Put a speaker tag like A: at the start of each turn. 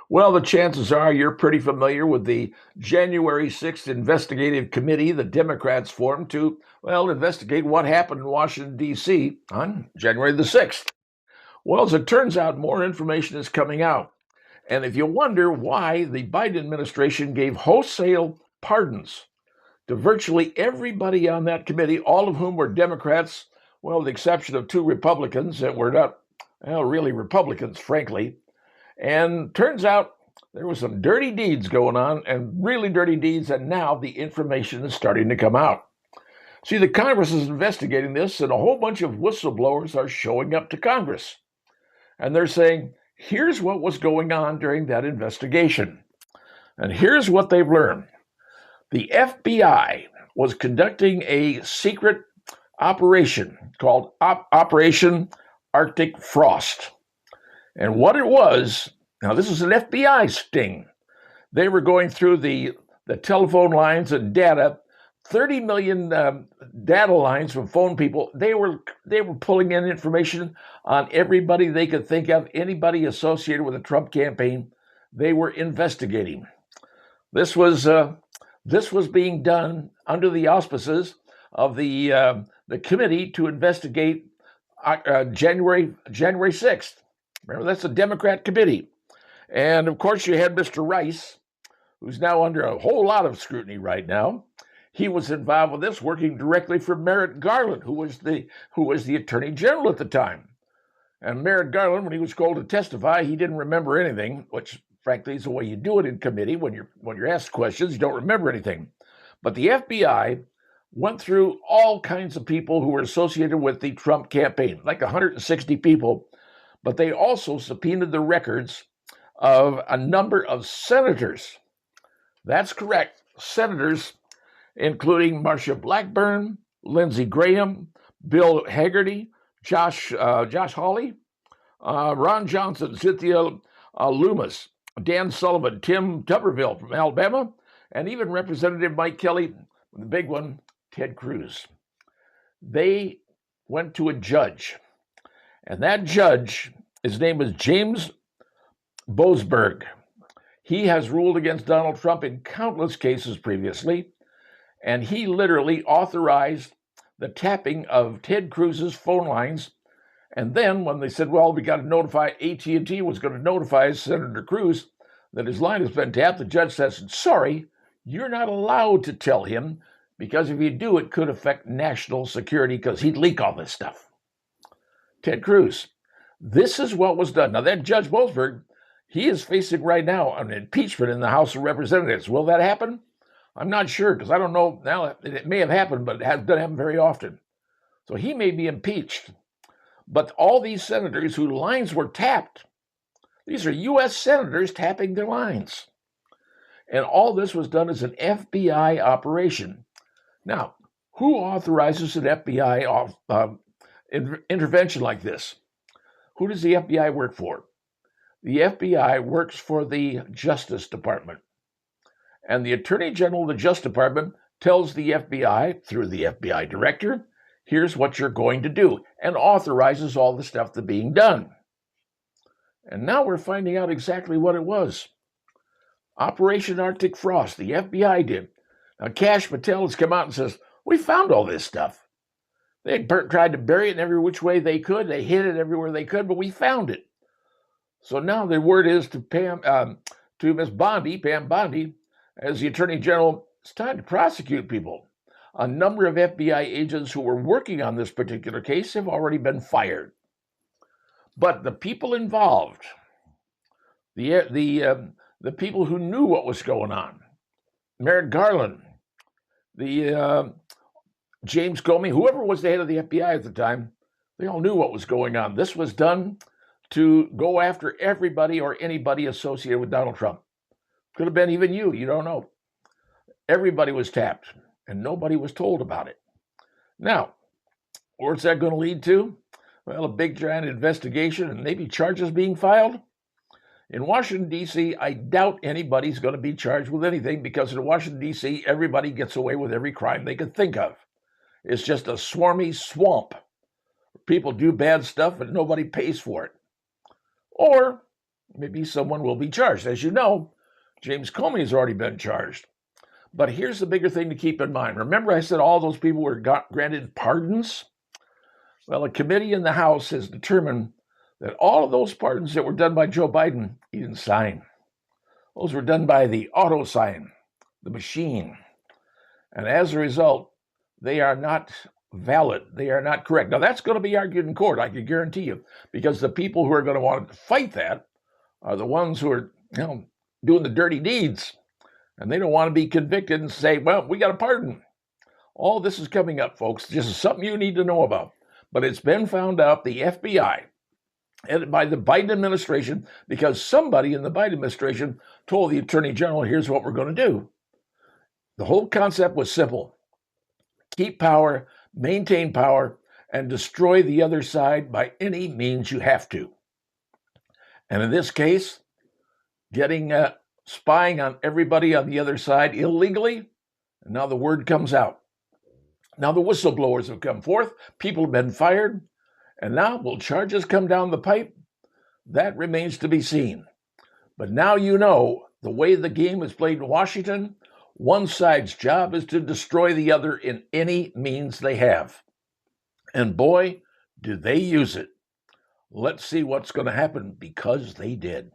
A: Well, the chances are you're pretty familiar with the January 6th investigative committee the Democrats formed to, well, investigate what happened in Washington, D.C. on January the 6th. Well, as it turns out, more information is coming out. And if you wonder why the Biden administration gave wholesale pardons to virtually everybody on that committee, all of whom were Democrats, well, with the exception of two Republicans that were not, well, really Republicans, frankly. And turns out there was some dirty deeds going on, and really dirty deeds, and now the information is starting to come out. See, the Congress is investigating this, and a whole bunch of whistleblowers are showing up to Congress. And they're saying, here's what was going on during that investigation. And here's what they've learned. The FBI was conducting a secret operation called Operation Arctic Frost. And what it was, now this is an FBI sting. They were going through the telephone lines and data, 30 million data lines from phone people. They were pulling in information on everybody they could think of, anybody associated with the Trump campaign. They were investigating. This was being done under the auspices of the committee to investigate January 6th. Remember, that's a Democrat committee. And of course, you had Mr. Rice, who's now under a whole lot of scrutiny right now. He was involved with this, working directly for Merrick Garland, who was the Attorney General at the time. And Merrick Garland, when he was called to testify, he didn't remember anything, which frankly is the way you do it in committee. When you're asked questions, you don't remember anything. But the FBI went through all kinds of people who were associated with the Trump campaign, like 160 people. But they also subpoenaed the records of a number of senators. That's correct, senators, including Marsha Blackburn, Lindsey Graham, Bill Hagerty, Josh Hawley, Ron Johnson, Cynthia Loomis, Dan Sullivan, Tim Tuberville from Alabama, and even Representative Mike Kelly, the big one, Ted Cruz. They went to a judge. And that judge, his name is James Boasberg. He has ruled against Donald Trump in countless cases previously, and he literally authorized the tapping of Ted Cruz's phone lines. And then when they said, well, we got to notify, AT&T was going to notify Senator Cruz that his line has been tapped, the judge says, sorry, you're not allowed to tell him, because if you do, it could affect national security because he'd leak all this stuff. Ted Cruz. This is what was done. Now, that Judge Boasberg, he is facing right now an impeachment in the House of Representatives. Will that happen? I'm not sure, because I don't know. Now, it may have happened, but it doesn't happen very often. So he may be impeached. But all these senators whose lines were tapped, these are U.S. senators tapping their lines. And all this was done as an FBI operation. Now, who authorizes an FBI intervention like this? Who does the FBI work for? The FBI works for the Justice Department. And the Attorney General of the Justice Department tells the FBI, through the FBI director, here's what you're going to do, and authorizes all the stuff that's being done. And now we're finding out exactly what it was. Operation Arctic Frost, the FBI did. Now, Kash Patel has come out and says, we found all this stuff. They tried to bury it in every which way they could. They hid it everywhere they could, but we found it. So now the word is to Miss Bondi, Pam Bondi, as the Attorney General, it's time to prosecute people. A number of FBI agents who were working on this particular case have already been fired. But the people involved, the people who knew what was going on, Merrick Garland, the James Comey, whoever was the head of the FBI at the time, they all knew what was going on. This was done to go after everybody or anybody associated with Donald Trump. Could have been even you, you don't know. Everybody was tapped, and nobody was told about it. Now, where's that going to lead to? Well, a big giant investigation and maybe charges being filed. In Washington, D.C., I doubt anybody's going to be charged with anything, because in Washington, D.C., everybody gets away with every crime they could think of. It's just a swarmy swamp. People do bad stuff and nobody pays for it. Or maybe someone will be charged. As you know, James Comey has already been charged. But here's the bigger thing to keep in mind. Remember, I said all those people were granted pardons? Well, a committee in the House has determined that all of those pardons that were done by Joe Biden, he didn't sign. Those were done by the auto sign, the machine. And as a result, they are not valid. They are not correct. Now, that's going to be argued in court, I can guarantee you, because the people who are going to want to fight that are the ones who are, doing the dirty deeds. And they don't want to be convicted and say, well, we got a pardon. All this is coming up, folks. This is something you need to know about. But it's been found out the FBI, headed by the Biden administration, because somebody in the Biden administration told the Attorney General, here's what we're going to do. The whole concept was simple. Keep power, maintain power, and destroy the other side by any means you have to. And in this case, getting spying on everybody on the other side illegally, and now the word comes out. Now the whistleblowers have come forth, people have been fired, and now will charges come down the pipe? That remains to be seen. But now you know the way the game is played in Washington, one side's job is to destroy the other in any means they have. And boy, do they use it. Let's see what's going to happen, because they did.